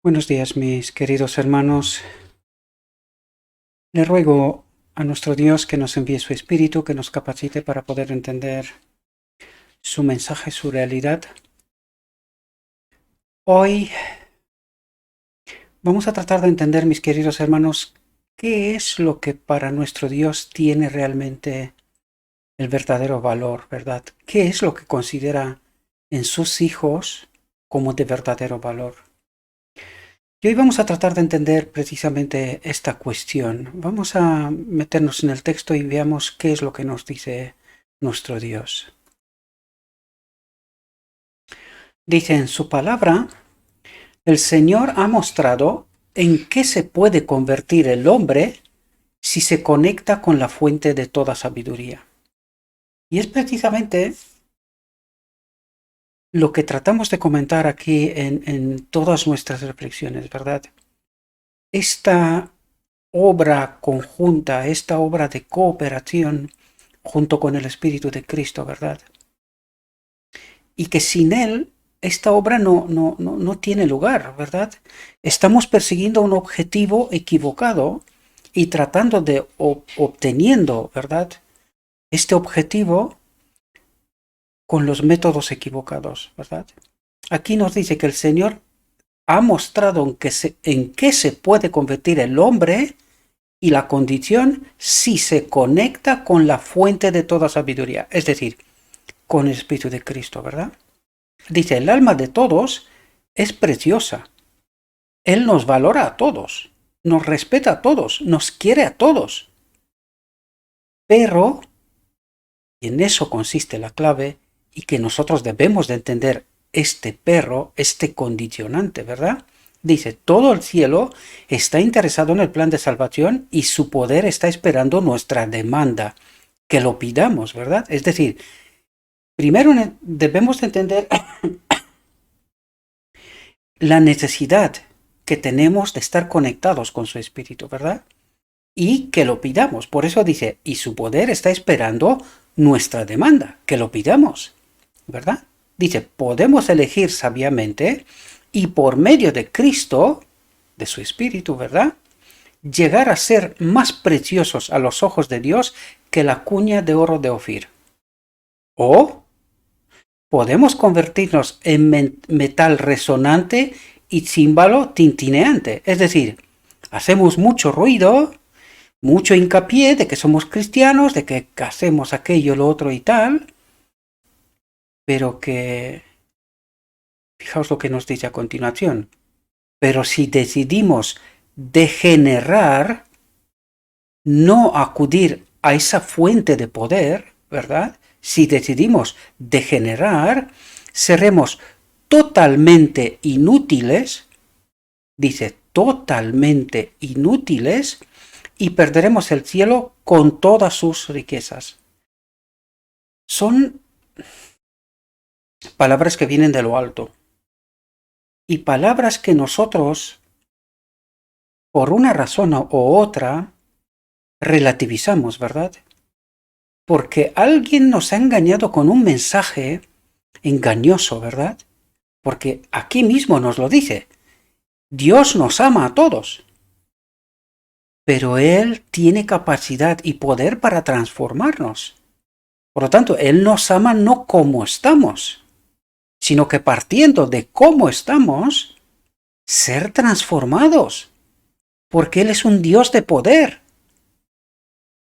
Buenos días, mis queridos hermanos. Le ruego a nuestro Dios que nos envíe su Espíritu, que nos capacite para poder entender su mensaje, su realidad. Hoy vamos a tratar de entender, mis queridos hermanos, qué es lo que para nuestro Dios tiene realmente el verdadero valor, ¿verdad? ¿Qué es lo que considera en sus hijos como de verdadero valor? Y hoy vamos a tratar de entender precisamente esta cuestión. Vamos a meternos en el texto y veamos qué es lo que nos dice nuestro Dios. Dice en su palabra, el Señor ha mostrado en qué se puede convertir el hombre si se conecta con la fuente de toda sabiduría. Y es precisamente lo que tratamos de comentar aquí en todas nuestras reflexiones, ¿verdad? Esta obra conjunta, esta obra de cooperación junto con el Espíritu de Cristo, ¿verdad? Y que sin Él esta obra no tiene lugar, ¿verdad? Estamos persiguiendo un objetivo equivocado y tratando de obteniendo, ¿verdad? Este objetivo con los métodos equivocados, ¿verdad? Aquí nos dice que el Señor ha mostrado en qué se puede convertir el hombre y la condición si se conecta con la fuente de toda sabiduría, es decir, con el Espíritu de Cristo, ¿verdad? Dice, el alma de todos es preciosa. Él nos valora a todos, nos respeta a todos, nos quiere a todos. Pero, y en eso consiste la clave, y que nosotros debemos de entender este condicionante, ¿verdad? Dice, todo el cielo está interesado en el plan de salvación y su poder está esperando nuestra demanda, que lo pidamos, ¿verdad? Es decir, primero debemos de entender la necesidad que tenemos de estar conectados con su espíritu, ¿verdad? Y que lo pidamos. Por eso dice, y su poder está esperando nuestra demanda, que lo pidamos, ¿verdad? Dice, podemos elegir sabiamente y por medio de Cristo, de su espíritu, ¿verdad? Llegar a ser más preciosos a los ojos de Dios que la cuña de oro de Ofir. O podemos convertirnos en metal resonante y címbalo tintineante. Es decir, hacemos mucho ruido, mucho hincapié de que somos cristianos, de que hacemos aquello, lo otro y tal, pero que, fijaos lo que nos dice a continuación, pero si decidimos degenerar, no acudir a esa fuente de poder, ¿verdad? Si decidimos degenerar, seremos totalmente inútiles, dice totalmente inútiles, y perderemos el cielo con todas sus riquezas. Son palabras que vienen de lo alto y palabras que nosotros, por una razón u otra, relativizamos, ¿verdad? Porque alguien nos ha engañado con un mensaje engañoso, ¿verdad? Porque aquí mismo nos lo dice, Dios nos ama a todos, pero Él tiene capacidad y poder para transformarnos. Por lo tanto, Él nos ama no como estamos, sino que partiendo de cómo estamos, ser transformados, porque Él es un Dios de poder.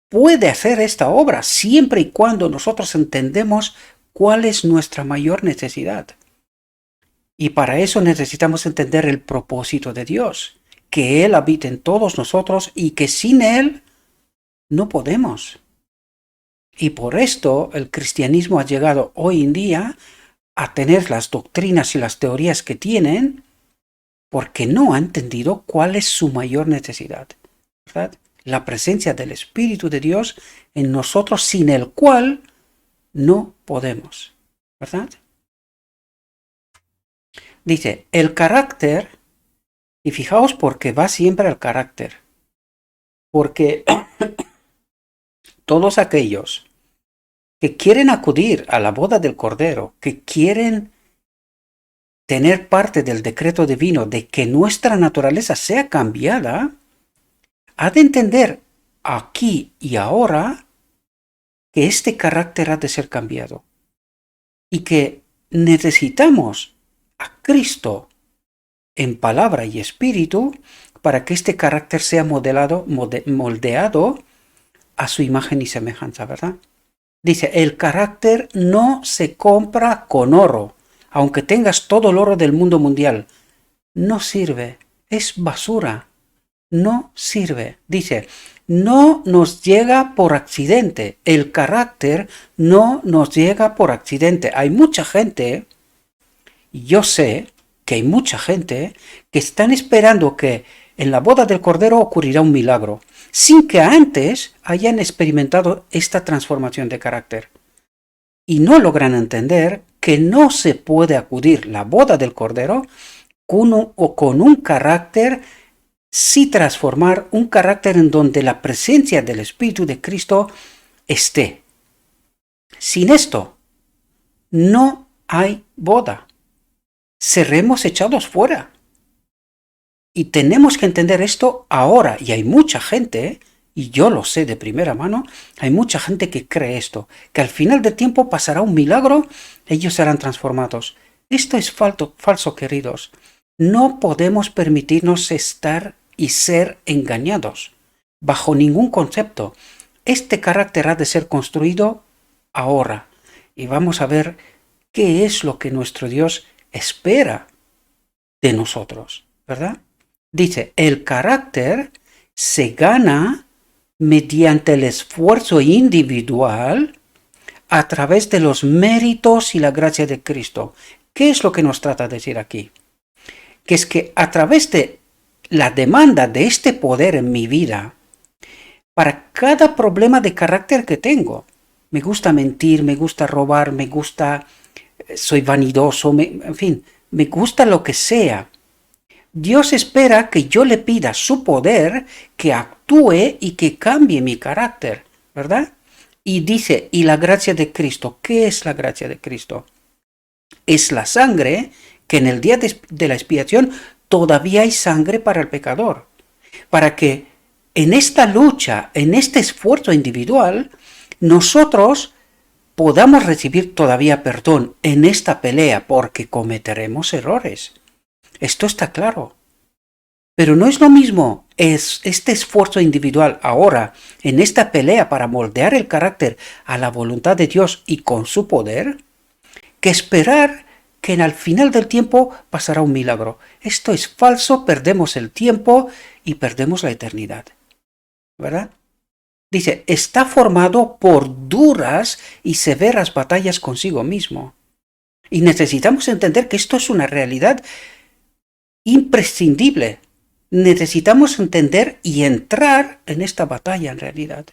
Puede hacer esta obra siempre y cuando nosotros entendemos cuál es nuestra mayor necesidad. Y para eso necesitamos entender el propósito de Dios, que Él habita en todos nosotros y que sin Él no podemos. Y por esto el cristianismo ha llegado hoy en día a tener las doctrinas y las teorías que tienen, porque no ha entendido cuál es su mayor necesidad, ¿verdad? La presencia del Espíritu de Dios en nosotros, sin el cual no podemos, ¿verdad? Dice, el carácter, y fijaos porque va siempre al carácter, porque todos aquellos que quieren acudir a la boda del Cordero, que quieren tener parte del decreto divino de que nuestra naturaleza sea cambiada, ha de entender aquí y ahora que este carácter ha de ser cambiado y que necesitamos a Cristo en palabra y espíritu para que este carácter sea moldeado a su imagen y semejanza, ¿verdad? Dice, el carácter no se compra con oro, aunque tengas todo el oro del mundo mundial. No sirve, es basura, no sirve. Dice, no nos llega por accidente, el carácter no nos llega por accidente. Hay mucha gente, yo sé que hay mucha gente que están esperando que en la boda del Cordero ocurrirá un milagro, sin que antes hayan experimentado esta transformación de carácter. Y no logran entender que no se puede acudir la boda del Cordero con un carácter, sí transformar un carácter en donde la presencia del Espíritu de Cristo esté. Sin esto, no hay boda. Seremos echados fuera. Y tenemos que entender esto ahora. Y hay mucha gente, y yo lo sé de primera mano, hay mucha gente que cree esto, que al final del tiempo pasará un milagro, ellos serán transformados. Esto es falso, queridos. No podemos permitirnos estar y ser engañados, bajo ningún concepto. Este carácter ha de ser construido ahora. Y vamos a ver qué es lo que nuestro Dios espera de nosotros, ¿verdad? Dice, el carácter se gana mediante el esfuerzo individual a través de los méritos y la gracia de Cristo. ¿Qué es lo que nos trata de decir aquí? Que es que a través de la demanda de este poder en mi vida, para cada problema de carácter que tengo, me gusta mentir, me gusta robar, soy vanidoso, en fin, me gusta lo que sea. Dios espera que yo le pida su poder, que actúe y que cambie mi carácter, ¿verdad? Y dice, y la gracia de Cristo. ¿Qué es la gracia de Cristo? Es la sangre que en el día de la expiación todavía hay sangre para el pecador. Para que en esta lucha, en este esfuerzo individual, nosotros podamos recibir todavía perdón en esta pelea, porque cometeremos errores. Esto está claro. Pero no es lo mismo este esfuerzo individual ahora, en esta pelea para moldear el carácter a la voluntad de Dios y con su poder, que esperar que al final del tiempo pasará un milagro. Esto es falso, perdemos el tiempo y perdemos la eternidad. ¿Verdad? Dice, está formado por duras y severas batallas consigo mismo. Y necesitamos entender que esto es una realidad imprescindible. Necesitamos entender y entrar en esta batalla en realidad.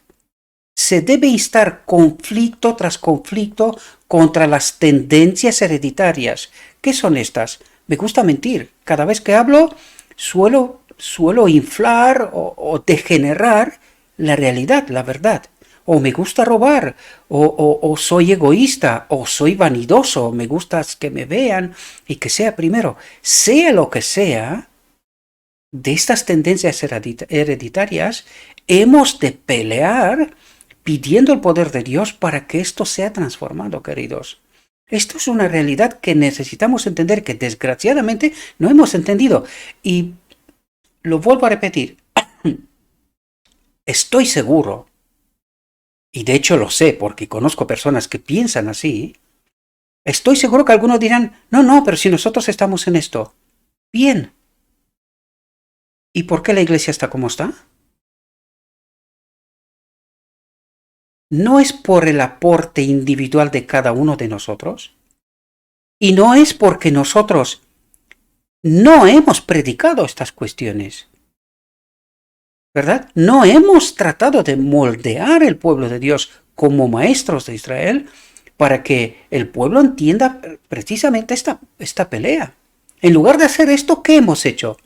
Se debe instar conflicto tras conflicto contra las tendencias hereditarias. ¿Qué son estas? Me gusta mentir. Cada vez que hablo suelo inflar o degenerar la realidad, la verdad. O me gusta robar, o soy egoísta, o soy vanidoso, me gusta que me vean y que sea primero. Sea lo que sea, de estas tendencias hereditarias, hemos de pelear pidiendo el poder de Dios para que esto sea transformado, queridos. Esto es una realidad que necesitamos entender, que desgraciadamente no hemos entendido. Y lo vuelvo a repetir, estoy seguro, y de hecho lo sé porque conozco personas que piensan así, estoy seguro que algunos dirán, no, pero si nosotros estamos en esto, bien. ¿Y por qué la iglesia está como está? ¿No es por el aporte individual de cada uno de nosotros? Y no es porque nosotros no hemos predicado estas cuestiones, ¿verdad? No hemos tratado de moldear el pueblo de Dios como maestros de Israel para que el pueblo entienda precisamente esta pelea. En lugar de hacer esto, ¿qué hemos hecho?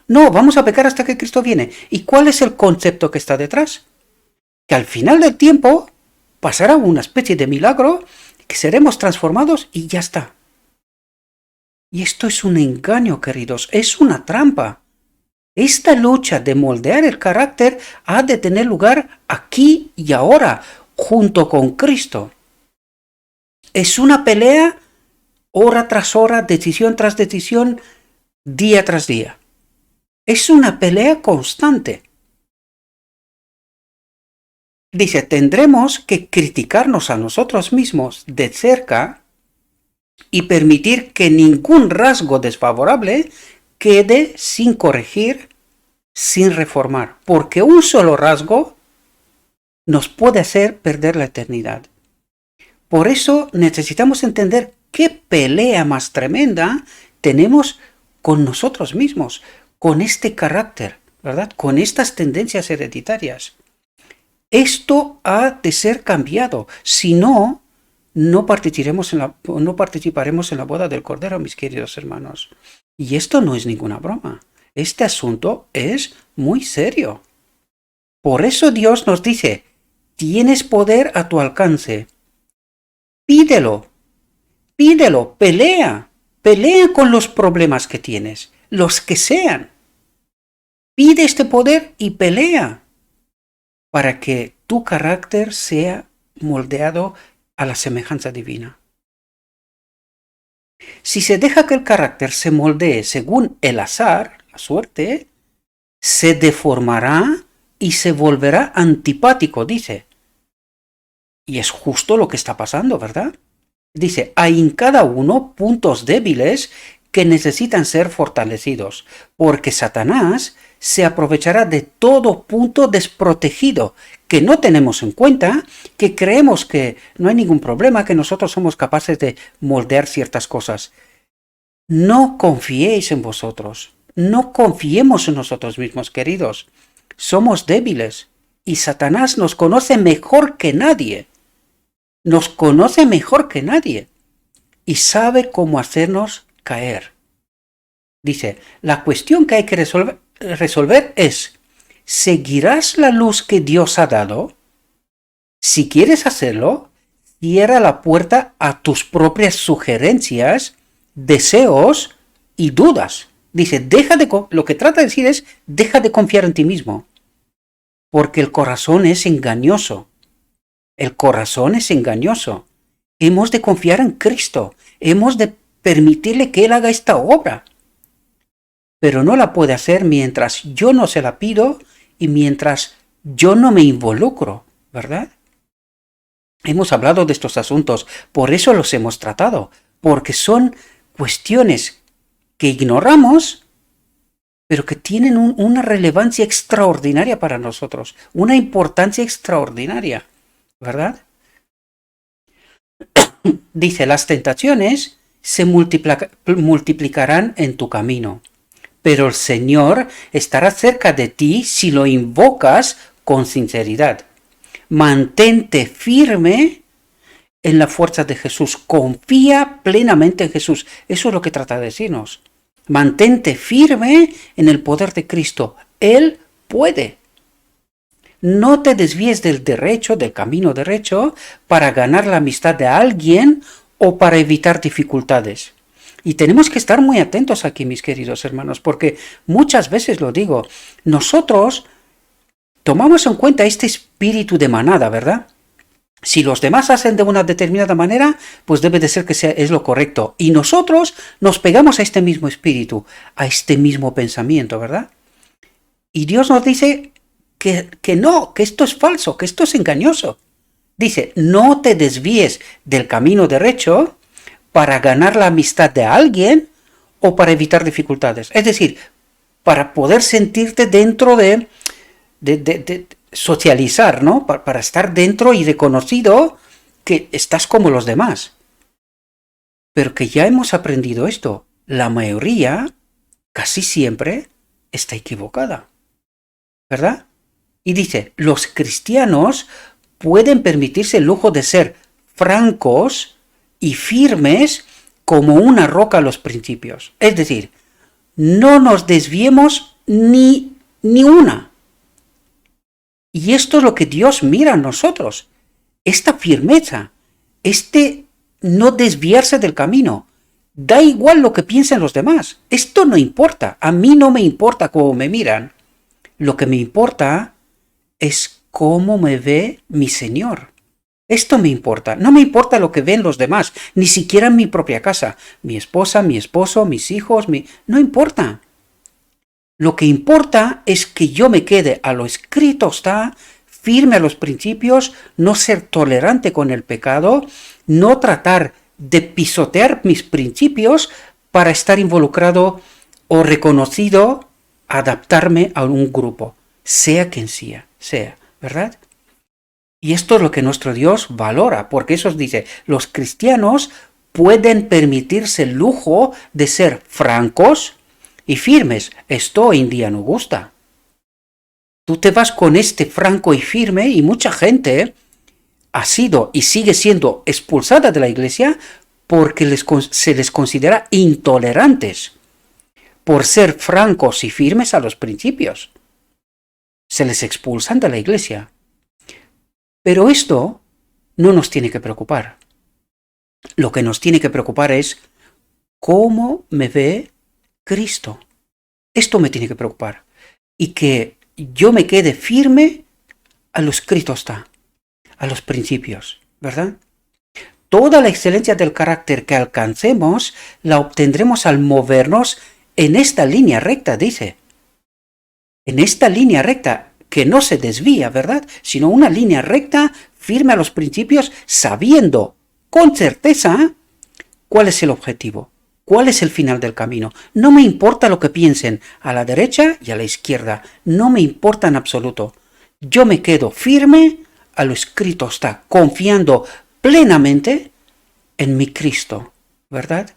No, vamos a pecar hasta que Cristo viene. ¿Y cuál es el concepto que está detrás? Que al final del tiempo pasará una especie de milagro, que seremos transformados y ya está. Y esto es un engaño, queridos, es una trampa. Esta lucha de moldear el carácter ha de tener lugar aquí y ahora, junto con Cristo. Es una pelea hora tras hora, decisión tras decisión, día tras día. Es una pelea constante. Dice, tendremos que criticarnos a nosotros mismos de cerca y permitir que ningún rasgo desfavorable quede sin corregir, sin reformar, porque un solo rasgo nos puede hacer perder la eternidad. Por eso necesitamos entender qué pelea más tremenda tenemos con nosotros mismos, con este carácter, ¿verdad? Con estas tendencias hereditarias. Esto ha de ser cambiado, si no, no participaremos en la boda del Cordero, mis queridos hermanos. Y esto no es ninguna broma. Este asunto es muy serio. Por eso Dios nos dice, tienes poder a tu alcance. Pídelo, pelea con los problemas que tienes, los que sean. Pide este poder y pelea para que tu carácter sea moldeado a la semejanza divina. Si se deja que el carácter se moldee según el azar, la suerte, se deformará y se volverá antipático, dice. Y es justo lo que está pasando, ¿verdad? Dice, hay en cada uno puntos débiles que necesitan ser fortalecidos, porque Satanás se aprovechará de todo punto desprotegido que no tenemos en cuenta, que creemos que no hay ningún problema, que nosotros somos capaces de moldear ciertas cosas. No confiéis en vosotros, no confiemos en nosotros mismos, queridos. Somos débiles y Satanás nos conoce mejor que nadie. Nos conoce mejor que nadie y sabe cómo hacernos caer. Dice, la cuestión que hay que resolver es, ¿seguirás la luz que Dios ha dado? Si quieres hacerlo, cierra la puerta a tus propias sugerencias, deseos y dudas. Dice, lo que trata de decir es, deja de confiar en ti mismo, porque el corazón es engañoso. El corazón es engañoso. Hemos de confiar en Cristo. Hemos de permitirle que Él haga esta obra. Pero no la puede hacer mientras yo no se la pido y mientras yo no me involucro, ¿verdad? Hemos hablado de estos asuntos, por eso los hemos tratado, porque son cuestiones que ignoramos, pero que tienen una relevancia extraordinaria para nosotros, una importancia extraordinaria. ¿Verdad? Dice, las tentaciones se multiplicarán en tu camino, pero el Señor estará cerca de ti si lo invocas con sinceridad. Mantente firme en la fuerza de Jesús, confía plenamente en Jesús. Eso es lo que trata de decirnos. Mantente firme en el poder de Cristo. Él puede. No te desvíes del camino derecho, para ganar la amistad de alguien o para evitar dificultades. Y tenemos que estar muy atentos aquí, mis queridos hermanos, porque muchas veces lo digo, nosotros tomamos en cuenta este espíritu de manada, ¿verdad? Si los demás hacen de una determinada manera, pues debe de ser que es lo correcto. Y nosotros nos pegamos a este mismo espíritu, a este mismo pensamiento, ¿verdad? Y Dios nos dice que no, que esto es falso, que esto es engañoso. Dice, no te desvíes del camino derecho para ganar la amistad de alguien o para evitar dificultades. Es decir, para poder sentirte dentro de socializar, ¿no? Para estar dentro y reconocido que estás como los demás. Pero que ya hemos aprendido esto. La mayoría, casi siempre, está equivocada. ¿Verdad? Y dice, los cristianos pueden permitirse el lujo de ser francos y firmes como una roca a los principios. Es decir, no nos desviemos ni una. Y esto es lo que Dios mira en nosotros. Esta firmeza, este no desviarse del camino. Da igual lo que piensen los demás. Esto no importa. A mí no me importa cómo me miran. Lo que me importa es cómo me ve mi Señor. Esto me importa. No me importa lo que ven los demás, ni siquiera en mi propia casa. Mi esposa, mi esposo, mis hijos, no importa. Lo que importa es que yo me quede a lo escrito está, firme a los principios, no ser tolerante con el pecado, no tratar de pisotear mis principios para estar involucrado o reconocido, adaptarme a un grupo, sea quien sea, ¿verdad? Y esto es lo que nuestro Dios valora, porque eso dice, los cristianos pueden permitirse el lujo de ser francos y firmes. Esto hoy en día no gusta. Tú te vas con este franco y firme y mucha gente ha sido y sigue siendo expulsada de la iglesia porque se les considera intolerantes por ser francos y firmes a los principios. Se les expulsan de la iglesia. Pero esto no nos tiene que preocupar. Lo que nos tiene que preocupar es cómo me ve Cristo. Esto me tiene que preocupar. Y que yo me quede firme a lo escrito está, a los principios, ¿verdad? Toda la excelencia del carácter que alcancemos la obtendremos al movernos en esta línea recta, dice. En esta línea recta que no se desvía, ¿verdad? Sino una línea recta, firme a los principios, sabiendo con certeza cuál es el objetivo, cuál es el final del camino. No me importa lo que piensen a la derecha y a la izquierda, no me importa en absoluto. Yo me quedo firme a lo escrito está, confiando plenamente en mi Cristo, ¿verdad?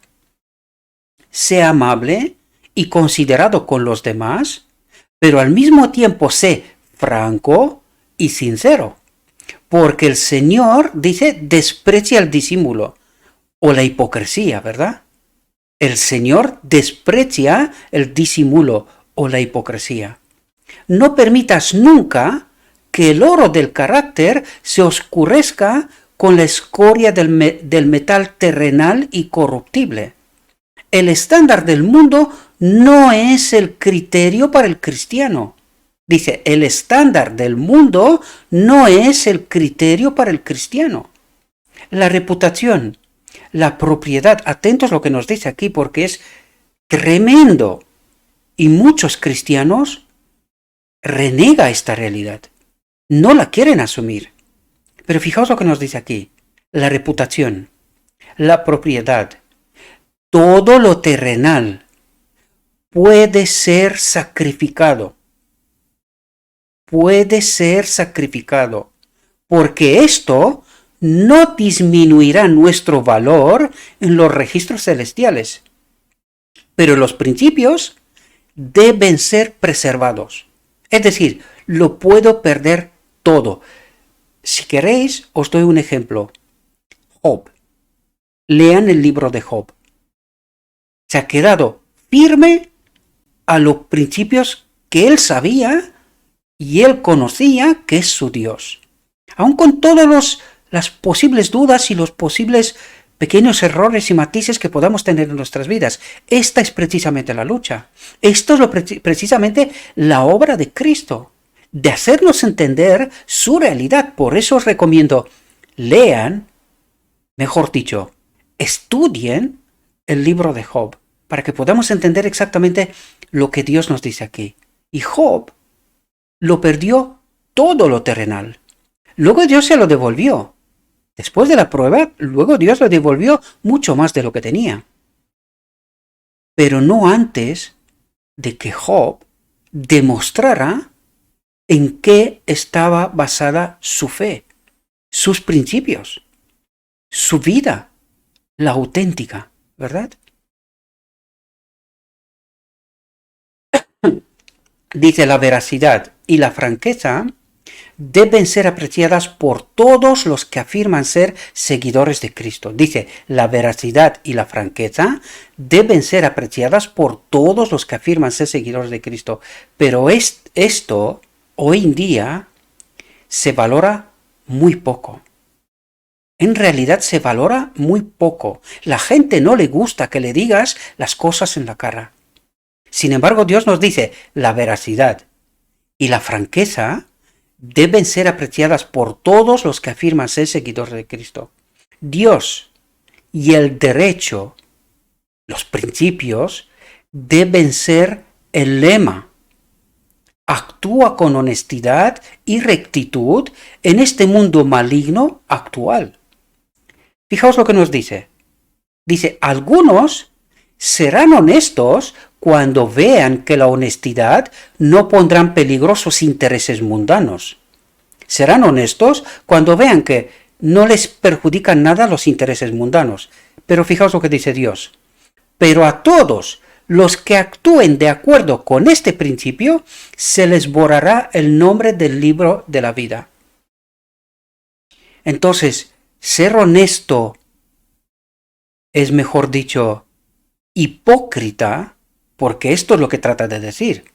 Sé amable y considerado con los demás, pero al mismo tiempo sé franco y sincero, porque el Señor, dice, desprecia el disimulo o la hipocresía, ¿verdad? El Señor desprecia el disimulo o la hipocresía. No permitas nunca que el oro del carácter se oscurezca con la escoria del metal terrenal y corruptible. El estándar del mundo no es el criterio para el cristiano. Dice, el estándar del mundo no es el criterio para el cristiano. La reputación, la propiedad, atentos a lo que nos dice aquí porque es tremendo. Y muchos cristianos renegan esta realidad. No la quieren asumir. Pero fijaos lo que nos dice aquí. La reputación, la propiedad, todo lo terrenal puede ser sacrificado. Puede ser sacrificado. Porque esto no disminuirá nuestro valor en los registros celestiales. Pero los principios deben ser preservados. Es decir, lo puedo perder todo. Si queréis, os doy un ejemplo. Job. Lean el libro de Job. Se ha quedado firme a los principios que él sabía y él conocía que es su Dios. Aun con todas las posibles dudas y los posibles pequeños errores y matices que podamos tener en nuestras vidas. Esta es precisamente la lucha. Esto es precisamente la obra de Cristo, de hacernos entender su realidad. Por eso os recomiendo, lean, mejor dicho, estudien el libro de Job, para que podamos entender exactamente lo que Dios nos dice aquí. Y Job lo perdió todo lo terrenal. Luego Dios se lo devolvió. Después de la prueba, luego Dios le devolvió mucho más de lo que tenía. Pero no antes de que Job demostrara en qué estaba basada su fe, sus principios, su vida, la auténtica, ¿verdad? Dice, la veracidad y la franqueza deben ser apreciadas por todos los que afirman ser seguidores de Cristo. Dice, la veracidad y la franqueza deben ser apreciadas por todos los que afirman ser seguidores de Cristo. Pero esto hoy en día se valora muy poco. en realidad se valora muy poco. La gente no le gusta que le digas las cosas en la cara. Sin embargo, Dios nos dice, la veracidad y la franqueza deben ser apreciadas por todos los que afirman ser seguidores de Cristo. Dios y el derecho, los principios, deben ser el lema. Actúa con honestidad y rectitud en este mundo maligno actual. Fijaos lo que nos dice. Dice, algunos serán honestos cuando vean que la honestidad no pondrá en peligro sus intereses mundanos. Serán honestos cuando vean que no les perjudican nada los intereses mundanos. Pero fijaos lo que dice Dios. Pero a todos los que actúen de acuerdo con este principio, se les borrará el nombre del libro de la vida. Entonces, ser honesto es, mejor dicho, hipócrita, porque esto es lo que trata de decir.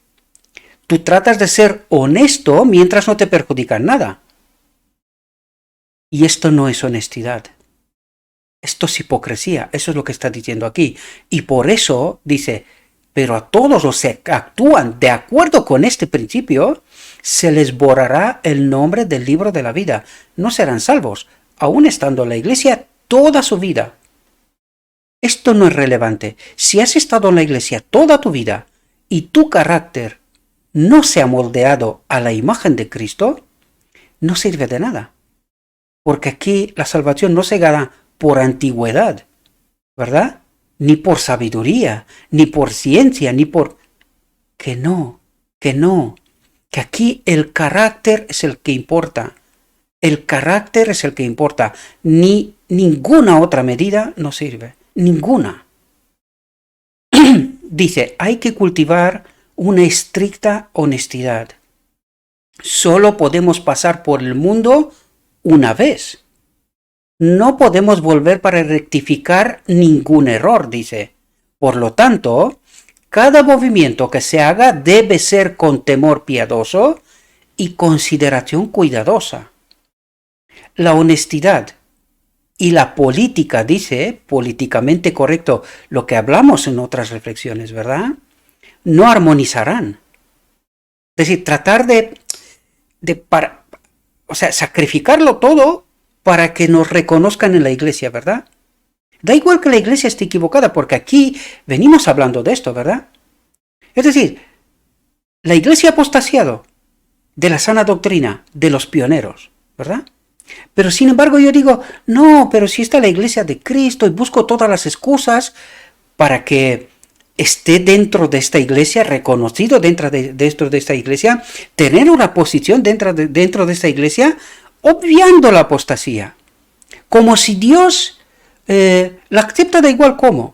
Tú tratas de ser honesto mientras no te perjudican nada. Y esto no es honestidad. Esto es hipocresía, eso es lo que está diciendo aquí. Y por eso dice, pero a todos los que actúan de acuerdo con este principio, se les borrará el nombre del libro de la vida. No serán salvos, aún estando en la iglesia toda su vida. Esto no es relevante. Si has estado en la iglesia toda tu vida y tu carácter no se ha moldeado a la imagen de Cristo, no sirve de nada. Porque aquí la salvación no se gana por antigüedad, ¿verdad? Ni por sabiduría, ni por ciencia, ni por... Que no, que aquí el carácter es el que importa. El carácter es el que importa. Ni ninguna otra medida nos sirve. Ninguna. Dice, hay que cultivar una estricta honestidad. Solo podemos pasar por el mundo una vez. No podemos volver para rectificar ningún error, dice. Por lo tanto, cada movimiento que se haga debe ser con temor piadoso y consideración cuidadosa. La honestidad y la política, dice, políticamente correcto, lo que hablamos en otras reflexiones, ¿verdad? No armonizarán. Es decir, tratar de sacrificarlo todo para que nos reconozcan en la iglesia, ¿verdad? Da igual que la iglesia esté equivocada, porque aquí venimos hablando de esto, ¿verdad? Es decir, la iglesia ha apostasiado de la sana doctrina de los pioneros, ¿verdad? Pero sin embargo yo digo, no, pero si está la iglesia de Cristo y busco todas las excusas para que esté dentro de esta iglesia, reconocido dentro de esta iglesia, tener una posición dentro de esta iglesia, obviando la apostasía, como si Dios la acepta da igual cómo.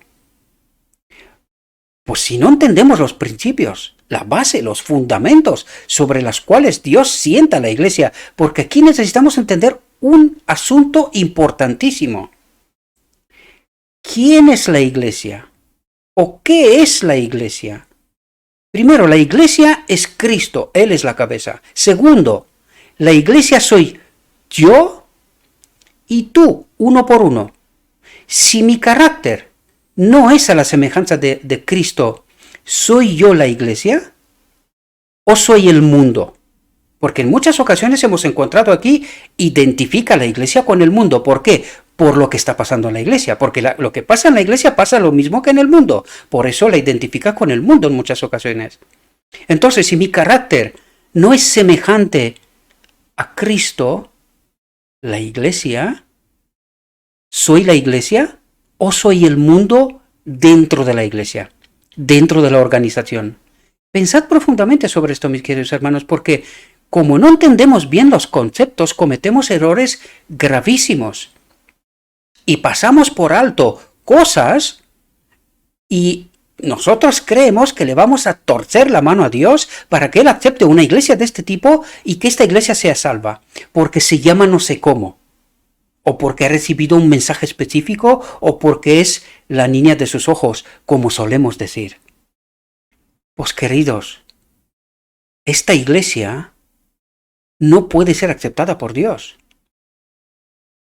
Pues si no entendemos los principios, la base, los fundamentos sobre los cuales Dios sienta la iglesia, porque aquí necesitamos entender un asunto importantísimo. ¿Quién es la iglesia? ¿O qué es la iglesia? Primero, la iglesia es Cristo, Él es la cabeza. Segundo, la iglesia soy yo y tú, uno por uno. Si mi carácter no es a la semejanza de Cristo, ¿soy yo la iglesia o soy el mundo? Porque en muchas ocasiones hemos encontrado aquí, identifica la iglesia con el mundo. ¿Por qué? Por lo que está pasando en la iglesia. Porque lo que pasa en la iglesia pasa lo mismo que en el mundo. Por eso la identifica con el mundo en muchas ocasiones. Entonces, si mi carácter no es semejante a Cristo, la iglesia, ¿soy la iglesia o soy el mundo dentro de la iglesia, dentro de la organización? Pensad profundamente sobre esto, mis queridos hermanos, porque como no entendemos bien los conceptos, cometemos errores gravísimos y pasamos por alto cosas y nosotros creemos que le vamos a torcer la mano a Dios para que Él acepte una iglesia de este tipo y que esta iglesia sea salva, porque se llama no sé cómo, o porque ha recibido un mensaje específico, o porque es la niña de sus ojos, como solemos decir. Pues queridos, esta iglesia no puede ser aceptada por Dios.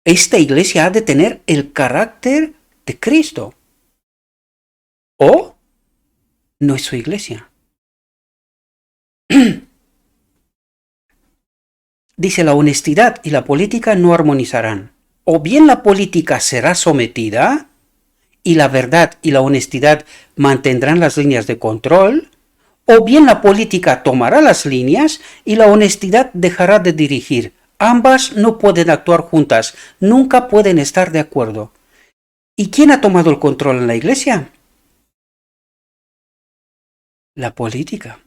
esta iglesia ha de tener el carácter de Cristo. O no es su iglesia. Dice, la honestidad y la política no armonizarán. O bien la política será sometida y la verdad y la honestidad mantendrán las líneas de control, o bien la política tomará las líneas y la honestidad dejará de dirigir. Ambas no pueden actuar juntas, nunca pueden estar de acuerdo. ¿Y quién ha tomado el control en la iglesia? La política.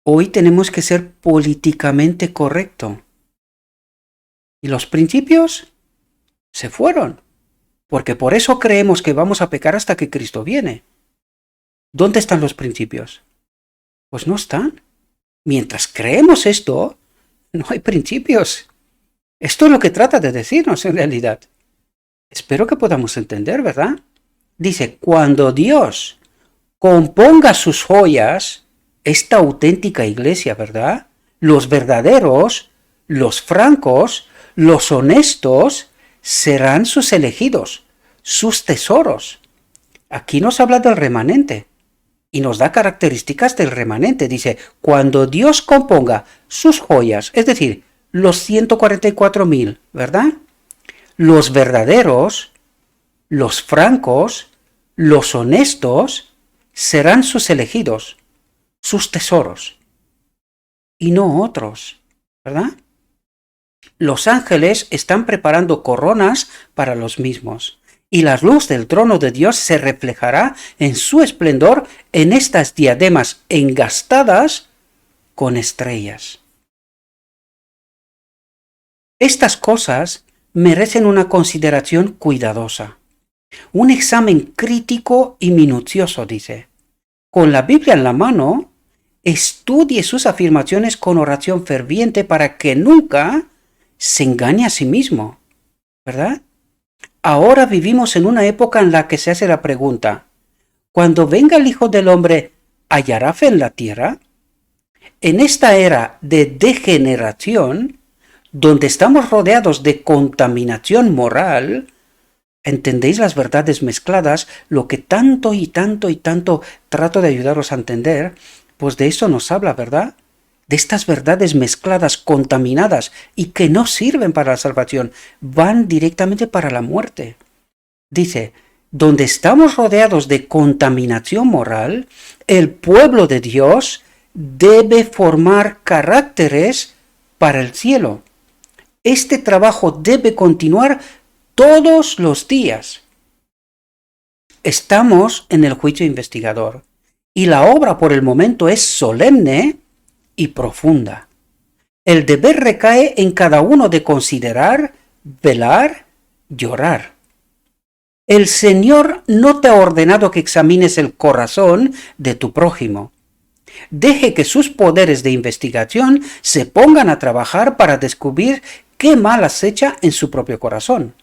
Hoy tenemos que ser políticamente correcto. Y los principios se fueron. Porque por eso creemos que vamos a pecar hasta que Cristo viene. ¿Dónde están los principios? Pues no están. Mientras creemos esto, no hay principios. Esto es lo que trata de decirnos en realidad. Espero que podamos entender, ¿verdad? Dice, cuando Dios componga sus joyas, esta auténtica iglesia, ¿verdad? Los verdaderos, los francos, los honestos, serán sus elegidos, sus tesoros. Aquí nos habla del remanente y nos da características del remanente. Dice, cuando Dios componga sus joyas, es decir, los 144,000, ¿verdad? Los verdaderos, los francos, los honestos, serán sus elegidos, sus tesoros, y no otros, ¿verdad? Los ángeles están preparando coronas para los mismos, y la luz del trono de Dios se reflejará en su esplendor en estas diademas engastadas con estrellas. Estas cosas merecen una consideración cuidadosa, un examen crítico y minucioso, dice. Con la Biblia en la mano, estudie sus afirmaciones con oración ferviente para que nunca se engañe a sí mismo, ¿verdad? Ahora vivimos en una época en la que se hace la pregunta, cuando venga el Hijo del Hombre, ¿hallará fe en la tierra? En esta era de degeneración, donde estamos rodeados de contaminación moral, ¿entendéis las verdades mezcladas? Lo que tanto y tanto y tanto trato de ayudaros a entender, pues de eso nos habla, ¿verdad? De estas verdades mezcladas, contaminadas y que no sirven para la salvación, van directamente para la muerte. Dice, donde estamos rodeados de contaminación moral, el pueblo de Dios debe formar caracteres para el cielo. Este trabajo debe continuar todos los días. Estamos en el juicio investigador y la obra por el momento es solemne y profunda. El deber recae en cada uno de considerar, velar, llorar. El Señor no te ha ordenado que examines el corazón de tu prójimo. Deje que sus poderes de investigación se pongan a trabajar para descubrir qué mal acecha en su propio corazón,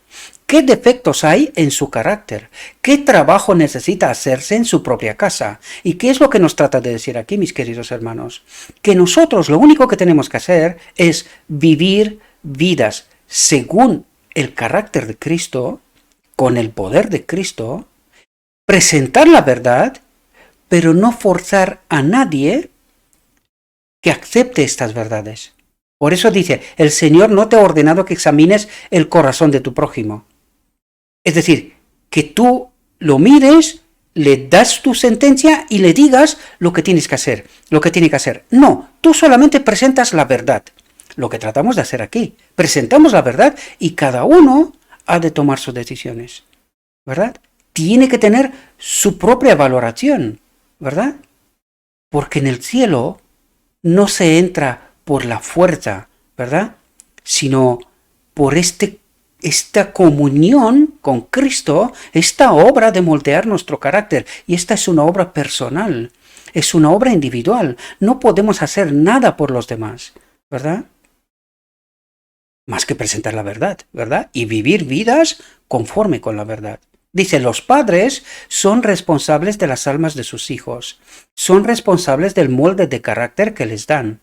qué defectos hay en su carácter, qué trabajo necesita hacerse en su propia casa. ¿Y qué es lo que nos trata de decir aquí, mis queridos hermanos? Que nosotros lo único que tenemos que hacer es vivir vidas según el carácter de Cristo, con el poder de Cristo, presentar la verdad, pero no forzar a nadie que acepte estas verdades. Por eso dice, el Señor no te ha ordenado que examines el corazón de tu prójimo. Es decir, que tú lo mires, le das tu sentencia y le digas lo que tienes que hacer, lo que tiene que hacer. No, tú solamente presentas la verdad. Lo que tratamos de hacer aquí. Presentamos la verdad y cada uno ha de tomar sus decisiones, ¿verdad? Tiene que tener su propia valoración, ¿verdad? Porque en el cielo no se entra por la fuerza, ¿verdad? Sino por esta comunión con Cristo, esta obra de moldear nuestro carácter. Y esta es una obra personal, es una obra individual. No podemos hacer nada por los demás, ¿verdad? Más que presentar la verdad, ¿verdad? Y vivir vidas conforme con la verdad. Dice, los padres son responsables de las almas de sus hijos, son responsables del molde de carácter que les dan.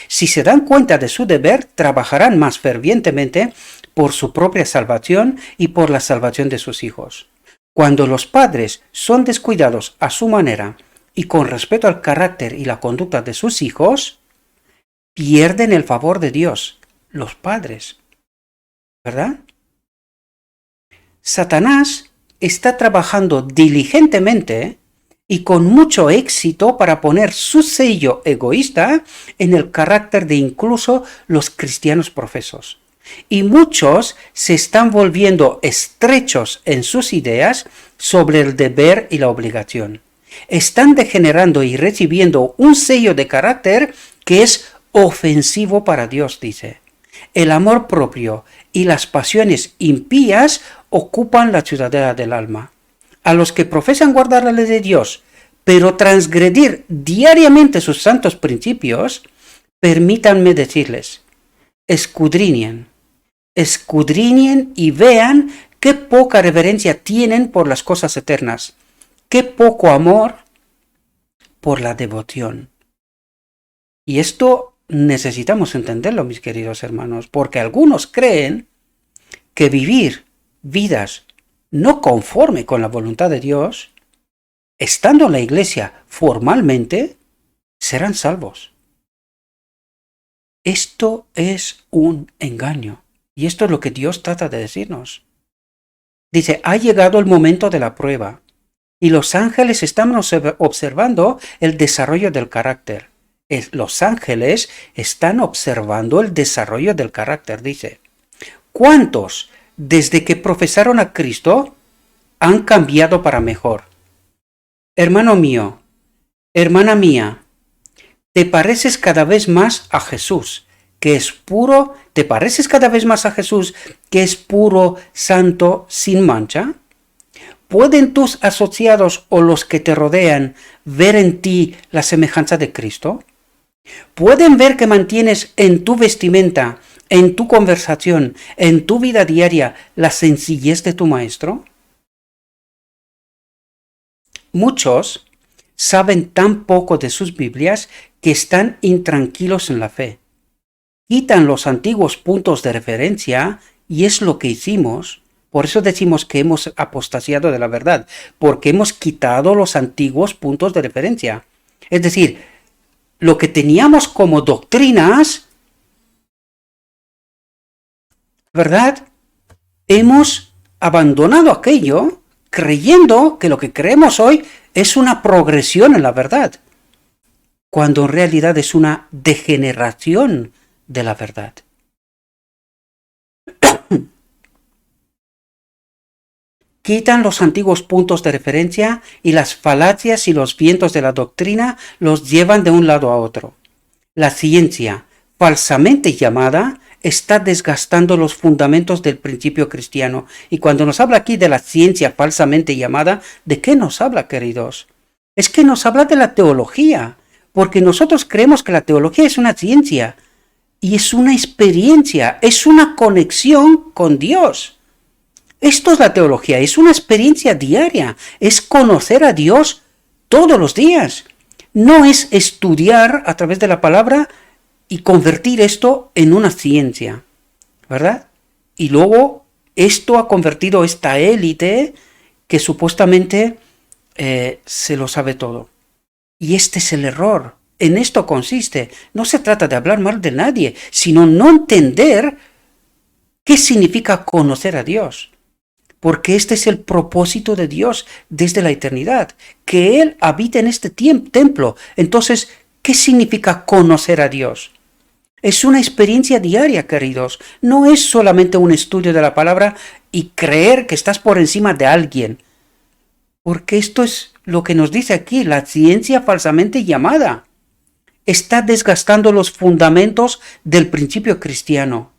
Si se dan cuenta de su deber, trabajarán más fervientemente por su propia salvación y por la salvación de sus hijos. Cuando los padres son descuidados a su manera y con respeto al carácter y la conducta de sus hijos, pierden el favor de Dios, los padres. ¿Verdad? Satanás está trabajando diligentemente y con mucho éxito para poner su sello egoísta en el carácter de incluso los cristianos profesos. Y muchos se están volviendo estrechos en sus ideas sobre el deber y la obligación. Están degenerando y recibiendo un sello de carácter que es ofensivo para Dios, dice. El amor propio y las pasiones impías ocupan la ciudadela del alma. A los que profesan guardar la ley de Dios, pero transgredir diariamente sus santos principios, permítanme decirles, escudriñen y vean qué poca reverencia tienen por las cosas eternas, qué poco amor por la devoción. Y esto necesitamos entenderlo, mis queridos hermanos, porque algunos creen que vivir vidas no conforme con la voluntad de Dios, estando en la iglesia formalmente, serán salvos. Esto es un engaño. Y esto es lo que Dios trata de decirnos. Dice, ha llegado el momento de la prueba. Y los ángeles están observando el desarrollo del carácter. Los ángeles están observando el desarrollo del carácter, dice. ¿Cuántos, desde que profesaron a Cristo, han cambiado para mejor? Hermano mío, hermana mía, ¿te pareces cada vez más a Jesús, que es puro? ¿Te pareces cada vez más a Jesús, que es puro, santo, sin mancha? ¿Pueden tus asociados o los que te rodean ver en ti la semejanza de Cristo? ¿Pueden ver que mantienes en tu vestimenta, en tu conversación, en tu vida diaria, la sencillez de tu Maestro? Muchos saben tan poco de sus Biblias que están intranquilos en la fe. Quitan los antiguos puntos de referencia y es lo que hicimos. Por eso decimos que hemos apostasiado de la verdad, porque hemos quitado los antiguos puntos de referencia. Es decir, lo que teníamos como doctrinas, ¿verdad? Hemos abandonado aquello creyendo que lo que creemos hoy es una progresión en la verdad, cuando en realidad es una degeneración de la verdad. Quitan los antiguos puntos de referencia y las falacias y los vientos de la doctrina los llevan de un lado a otro. La ciencia, falsamente llamada, está desgastando los fundamentos del principio cristiano. Y cuando nos habla aquí de la ciencia falsamente llamada, ¿de qué nos habla, queridos? Es que nos habla de la teología, porque nosotros creemos que la teología es una ciencia y es una experiencia, es una conexión con Dios. Esto es la teología, es una experiencia diaria, es conocer a Dios todos los días. No es estudiar a través de la palabra y convertir esto en una ciencia, ¿verdad? Y luego esto ha convertido esta élite que supuestamente se lo sabe todo. Y este es el error. En esto consiste. No se trata de hablar mal de nadie, sino no entender qué significa conocer a Dios. Porque este es el propósito de Dios desde la eternidad, que Él habita en este templo. Entonces, ¿qué significa conocer a Dios? Es una experiencia diaria, queridos. No es solamente un estudio de la palabra y creer que estás por encima de alguien. Porque esto es lo que nos dice aquí, la ciencia falsamente llamada. Está desgastando los fundamentos del principio cristiano.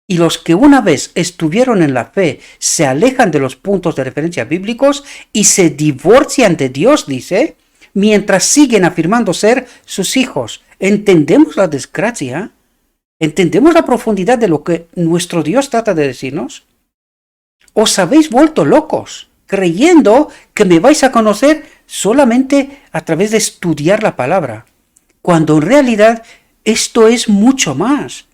Y los que una vez estuvieron en la fe se alejan de los puntos de referencia bíblicos y se divorcian de Dios, dice, mientras siguen afirmando ser sus hijos. ¿Entendemos la desgracia? ¿Entendemos la profundidad de lo que nuestro Dios trata de decirnos? Os habéis vuelto locos, creyendo que me vais a conocer solamente a través de estudiar la palabra, cuando en realidad esto es mucho más.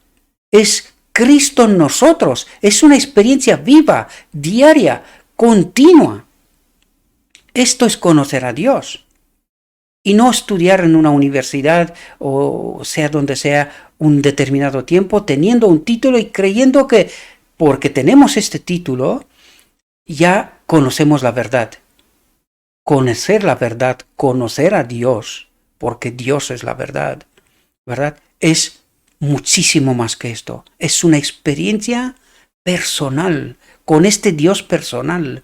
Es Cristo en nosotros. Es una experiencia viva, diaria, continua. Esto es conocer a Dios. Y no estudiar en una universidad o sea donde sea un determinado tiempo, teniendo un título y creyendo que porque tenemos este título ya conocemos la verdad. Conocer la verdad, conocer a Dios, porque Dios es la verdad, ¿verdad? Es muchísimo más que esto. Es una experiencia personal, con este Dios personal,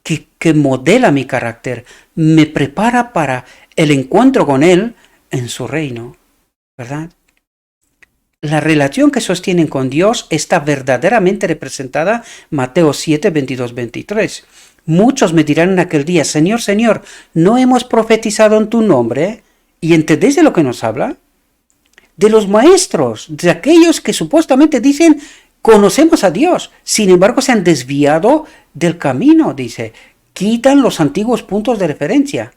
que modela mi carácter, me prepara para el encuentro con Él en su reino, ¿verdad? La relación que sostienen con Dios está verdaderamente representada en Mateo 7, 22, 23. Muchos me dirán en aquel día, Señor, Señor, ¿no hemos profetizado en tu nombre? ¿Y entendéis de lo que nos habla? De los maestros, de aquellos que supuestamente dicen, conocemos a Dios. Sin embargo, se han desviado del camino, dice. Quitan los antiguos puntos de referencia.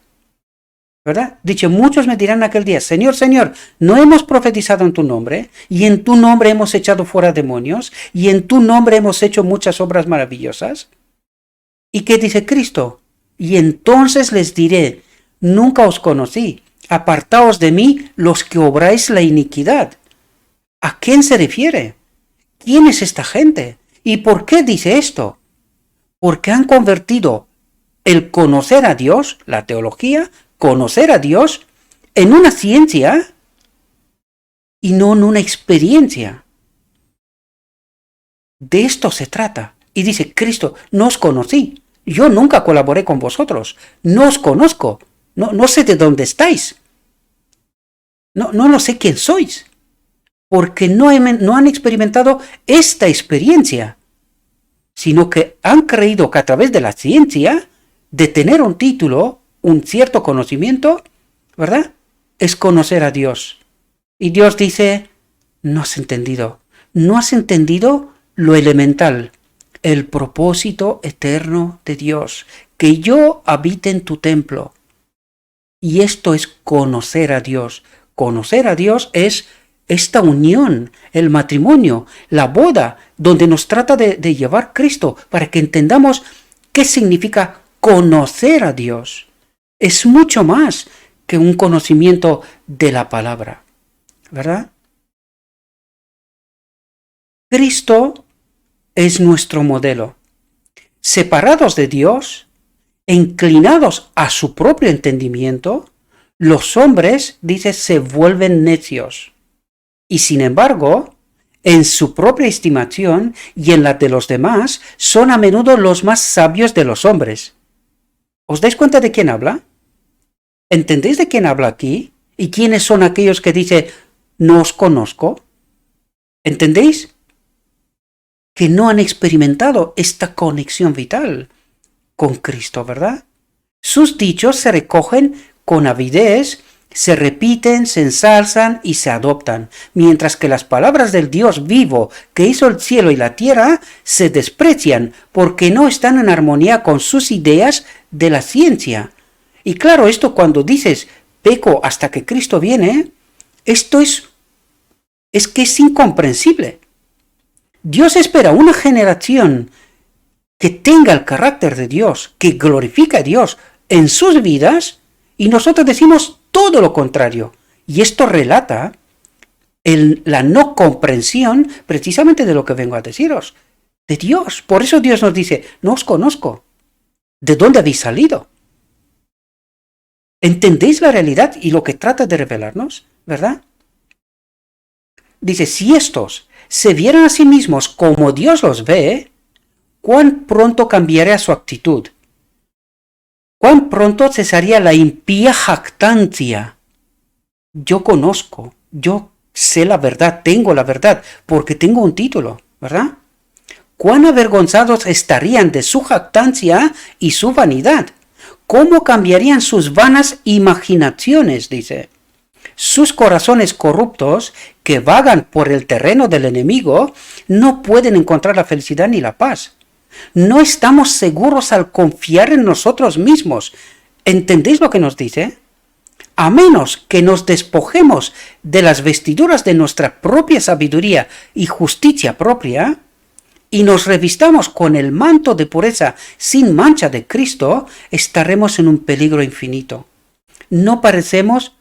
¿Verdad? Dice, muchos me dirán aquel día, Señor, Señor, ¿no hemos profetizado en tu nombre? Y en tu nombre hemos echado fuera demonios, y en tu nombre hemos hecho muchas obras maravillosas. ¿Y qué dice Cristo? Y entonces les diré, nunca os conocí, apartaos de mí los que obráis la iniquidad. ¿A quién se refiere? ¿Quién es esta gente? ¿Y por qué dice esto? Porque han convertido el conocer a Dios, la teología, conocer a Dios, en una ciencia y no en una experiencia. De esto se trata. Y dice Cristo, no os conocí. Yo nunca colaboré con vosotros. No os conozco. No sé de dónde estáis. No lo sé quién sois. Porque no han experimentado esta experiencia. Sino que han creído que a través de la ciencia, de tener un título, un cierto conocimiento, ¿verdad? Es conocer a Dios. Y Dios dice, no has entendido. No has entendido lo elemental, el propósito eterno de Dios, que yo habite en tu templo. Y esto es conocer a Dios. Conocer a Dios es esta unión, el matrimonio, la boda, donde nos trata de llevar Cristo para que entendamos qué significa conocer a Dios. Es mucho más que un conocimiento de la palabra, ¿verdad? Cristo es nuestro modelo. Separados de Dios, inclinados a su propio entendimiento, los hombres, dice, se vuelven necios. Y sin embargo, en su propia estimación y en la de los demás, son a menudo los más sabios de los hombres. ¿Os dais cuenta de quién habla? ¿Entendéis de quién habla aquí? ¿Y quiénes son aquellos que dice, no os conozco? ¿Entendéis? Que no han experimentado esta conexión vital con Cristo, ¿verdad? Sus dichos se recogen con avidez, se repiten, se ensalzan y se adoptan, mientras que las palabras del Dios vivo que hizo el cielo y la tierra se desprecian porque no están en armonía con sus ideas de la ciencia. Y claro, esto cuando dices peco hasta que Cristo viene, esto es que es incomprensible. Dios espera una generación que tenga el carácter de Dios, que glorifica a Dios en sus vidas, y nosotros decimos todo lo contrario. Y esto relata la no comprensión precisamente de lo que vengo a deciros, de Dios. Por eso Dios nos dice, no os conozco. ¿De dónde habéis salido? ¿Entendéis la realidad y lo que trata de revelarnos? ¿Verdad? Dice, si estos se vieran a sí mismos como Dios los ve, ¿cuán pronto cambiaría su actitud? ¿Cuán pronto cesaría la impía jactancia? Yo conozco, yo sé la verdad, tengo la verdad, porque tengo un título, ¿verdad? ¿Cuán avergonzados estarían de su jactancia y su vanidad? ¿Cómo cambiarían sus vanas imaginaciones? Dice. Sus corazones corruptos, que vagan por el terreno del enemigo, no pueden encontrar la felicidad ni la paz. No estamos seguros al confiar en nosotros mismos. ¿Entendéis lo que nos dice? a menos que nos despojemos de las vestiduras de nuestra propia sabiduría y justicia propia, y nos revistamos con el manto de pureza sin mancha de Cristo, estaremos en un peligro infinito. No pareceremos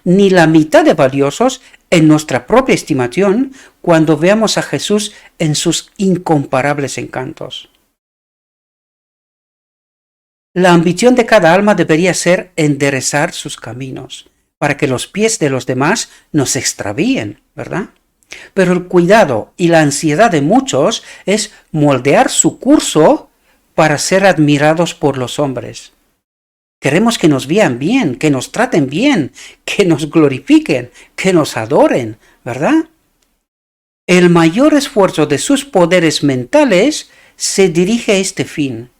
ni la mitad de valiosos en nuestra propia estimación cuando veamos a Jesús en sus incomparables encantos. La ambición de cada alma debería ser enderezar sus caminos, para que los pies de los demás no se extravíen, ¿verdad? Pero el cuidado y la ansiedad de muchos es moldear su curso para ser admirados por los hombres. Queremos que nos vean bien, que nos traten bien, que nos glorifiquen, que nos adoren, ¿verdad? El mayor esfuerzo de sus poderes mentales se dirige a este fin.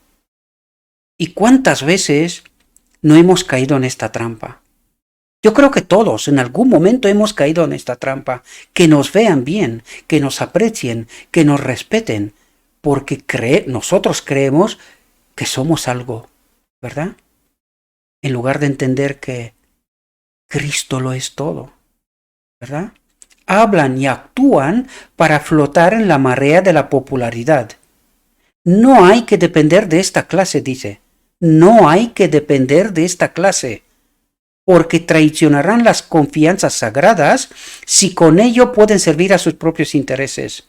¿Y cuántas veces no hemos caído en esta trampa? Yo creo que todos en algún momento hemos caído en esta trampa. Que nos vean bien, que nos aprecien, que nos respeten, porque nosotros creemos que somos algo, ¿verdad? En lugar de entender que Cristo lo es todo, ¿verdad? Hablan y actúan para flotar en la marea de la popularidad. No hay que depender de esta clase, dice. No hay que depender de esta clase, porque traicionarán las confianzas sagradas si con ello pueden servir a sus propios intereses.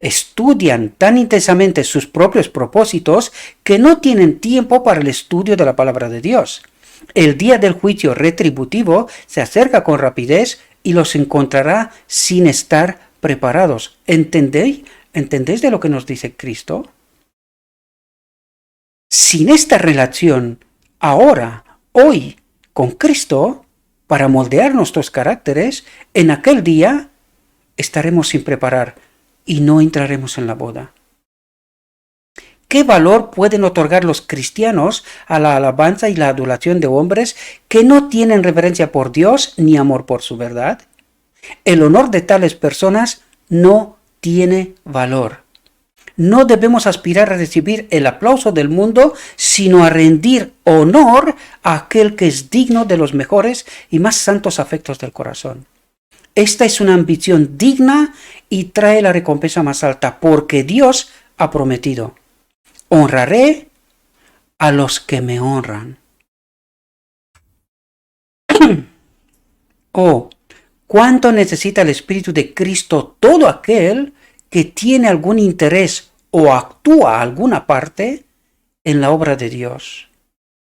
Estudian tan intensamente sus propios propósitos que no tienen tiempo para el estudio de la palabra de Dios. El día del juicio retributivo se acerca con rapidez y los encontrará sin estar preparados. ¿Entendéis? ¿Entendéis de lo que nos dice Cristo? Sin esta relación, ahora, hoy, con Cristo, para moldear nuestros caracteres, en aquel día estaremos sin preparar y no entraremos en la boda. ¿Qué valor pueden otorgar los cristianos a la alabanza y la adulación de hombres que no tienen reverencia por Dios ni amor por su verdad? El honor de tales personas no tiene valor. No debemos aspirar a recibir el aplauso del mundo, sino a rendir honor a aquel que es digno de los mejores y más santos afectos del corazón. Esta es una ambición digna y trae la recompensa más alta, porque Dios ha prometido: honraré a los que me honran. Oh, cuánto necesita el Espíritu de Cristo todo aquel que tiene algún interés o actúa alguna parte en la obra de Dios.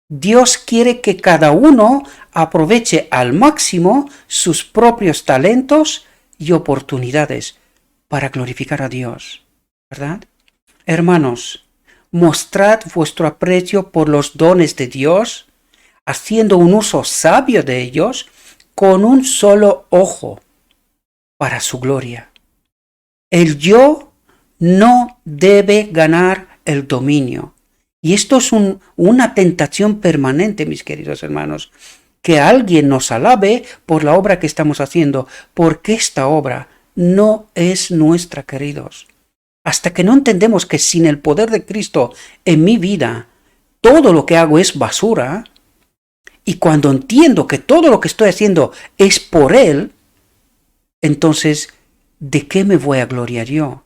Dios quiere que cada uno aproveche al máximo sus propios talentos y oportunidades para glorificar a Dios, ¿verdad? Hermanos, mostrad vuestro aprecio por los dones de Dios, haciendo un uso sabio de ellos con un solo ojo para su gloria. El yo no debe ganar el dominio. Y esto es una tentación permanente, mis queridos hermanos, que alguien nos alabe por la obra que estamos haciendo, porque esta obra no es nuestra, queridos. Hasta que no entendemos que sin el poder de Cristo en mi vida, todo lo que hago es basura, y cuando entiendo que todo lo que estoy haciendo es por Él, entonces, ¿de qué me voy a gloriar yo?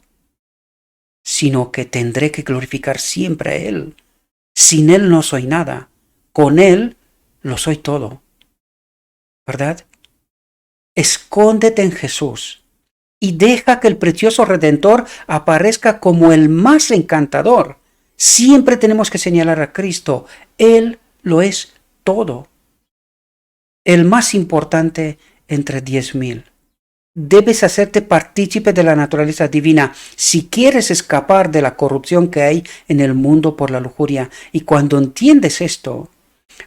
Sino que tendré que glorificar siempre a Él. Sin Él no soy nada, con Él lo soy todo. ¿Verdad? Escóndete en Jesús y deja que el precioso Redentor aparezca como el más encantador. Siempre tenemos que señalar a Cristo. Él lo es todo. El más importante entre 10,000. Debes hacerte partícipe de la naturaleza divina si quieres escapar de la corrupción que hay en el mundo por la lujuria. Y cuando entiendes esto,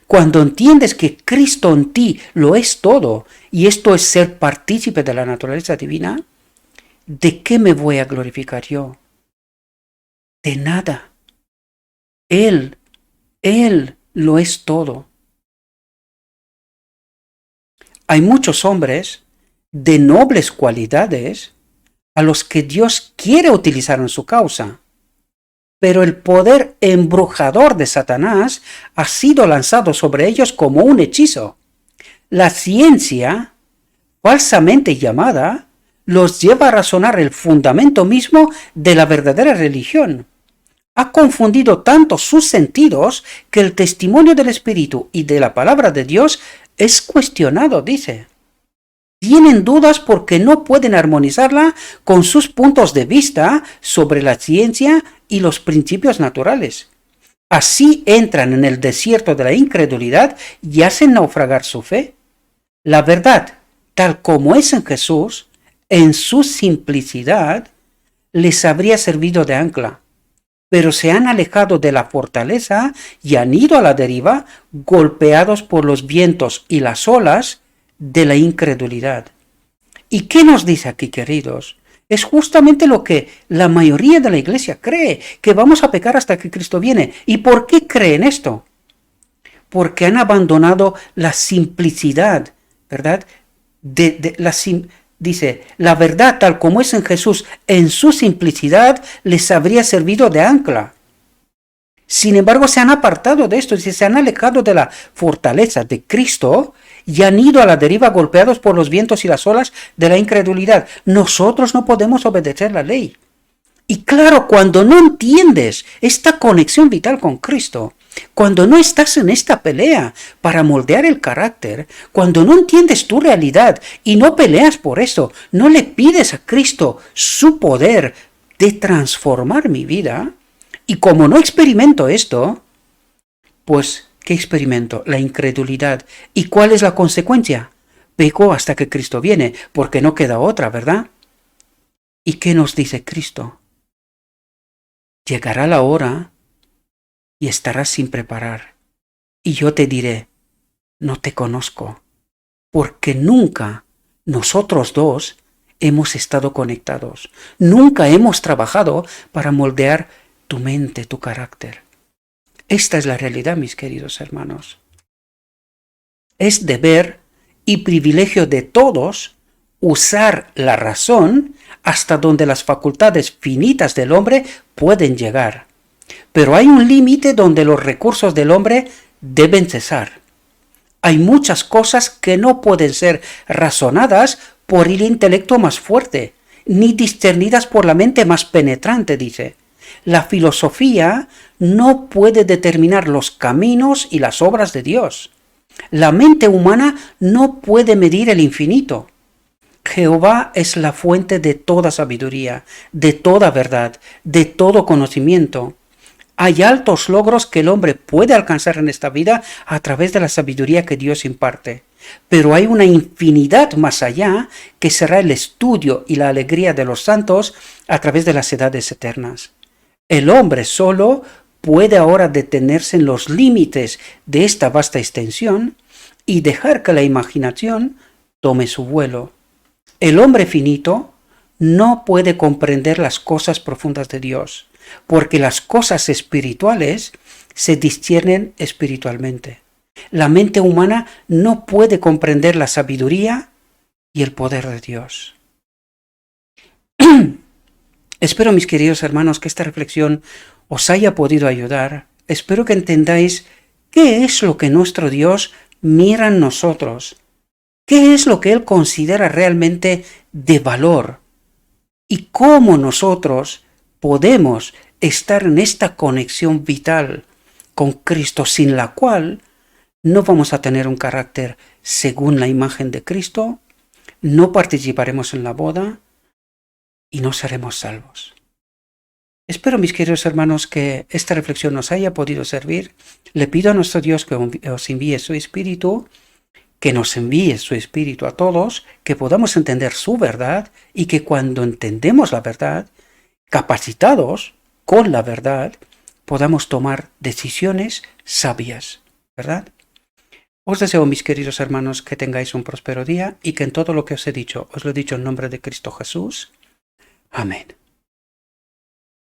cuando entiendes que Cristo en ti lo es todo, y esto es ser partícipe de la naturaleza divina, ¿de qué me voy a glorificar yo? De nada. Él lo es todo. Hay muchos hombres de nobles cualidades a los que Dios quiere utilizar en su causa. pero el poder embrujador de Satanás ha sido lanzado sobre ellos como un hechizo. La ciencia, falsamente llamada, los lleva a razonar el fundamento mismo de la verdadera religión. Ha confundido tanto sus sentidos que el testimonio del Espíritu y de la palabra de Dios es cuestionado, dice. Tienen dudas porque no pueden armonizarla con sus puntos de vista sobre la ciencia y los principios naturales. Así entran en el desierto de la incredulidad y hacen naufragar su fe. La verdad, tal como es en Jesús, en su simplicidad, les habría servido de ancla, pero se han alejado de la fortaleza y han ido a la deriva, golpeados por los vientos y las olas de la incredulidad. ¿Y qué nos dice aquí, queridos? Es justamente lo que la mayoría de la iglesia cree, que vamos a pecar hasta que Cristo viene. ¿Y por qué creen esto? Porque han abandonado la simplicidad, ¿verdad? Dice, la verdad tal como es en Jesús, en su simplicidad, les habría servido de ancla. Sin embargo, se han apartado de esto, se han alejado de la fortaleza de Cristo y han ido a la deriva golpeados por los vientos y las olas de la incredulidad. Nosotros no podemos obedecer la ley. Y claro, cuando no entiendes esta conexión vital con Cristo, cuando no estás en esta pelea para moldear el carácter, cuando no entiendes tu realidad y no peleas por eso, no le pides a Cristo su poder de transformar mi vida, y como no experimento esto, pues, ¿qué experimento? La incredulidad. ¿Y cuál es la consecuencia? Peco hasta que Cristo viene, porque no queda otra, ¿verdad? ¿Y qué nos dice Cristo? Llegará la hora y estarás sin preparar. Y yo te diré, no te conozco, porque nunca nosotros dos hemos estado conectados. Nunca hemos trabajado para moldear tu mente, tu carácter. Esta es la realidad, mis queridos hermanos. Es deber y privilegio de todos usar la razón hasta donde las facultades finitas del hombre pueden llegar. Pero hay un límite donde los recursos del hombre deben cesar. Hay muchas cosas que no pueden ser razonadas por el intelecto más fuerte, ni discernidas por la mente más penetrante, dice. La filosofía no puede determinar los caminos y las obras de Dios. La mente humana no puede medir el infinito. Jehová es la fuente de toda sabiduría, de toda verdad, de todo conocimiento. Hay altos logros que el hombre puede alcanzar en esta vida a través de la sabiduría que Dios imparte. Pero hay una infinidad más allá que será el estudio y la alegría de los santos a través de las edades eternas. El hombre solo puede ahora detenerse en los límites de esta vasta extensión y dejar que la imaginación tome su vuelo. El hombre finito no puede comprender las cosas profundas de Dios, porque las cosas espirituales se disciernen espiritualmente. La mente humana no puede comprender la sabiduría y el poder de Dios. Espero, mis queridos hermanos, que esta reflexión os haya podido ayudar. Espero que entendáis qué es lo que nuestro Dios mira en nosotros, qué es lo que Él considera realmente de valor y cómo nosotros podemos estar en esta conexión vital con Cristo, sin la cual no vamos a tener un carácter según la imagen de Cristo, no participaremos en la boda y no seremos salvos. Espero, mis queridos hermanos, que esta reflexión nos haya podido servir. Le pido a nuestro Dios que os envíe su Espíritu, que nos envíe su Espíritu a todos, que podamos entender su verdad y que cuando entendemos la verdad, capacitados con la verdad, podamos tomar decisiones sabias, ¿verdad? Os deseo, mis queridos hermanos, que tengáis un próspero día y que en todo lo que os he dicho, os lo he dicho en nombre de Cristo Jesús. Amén.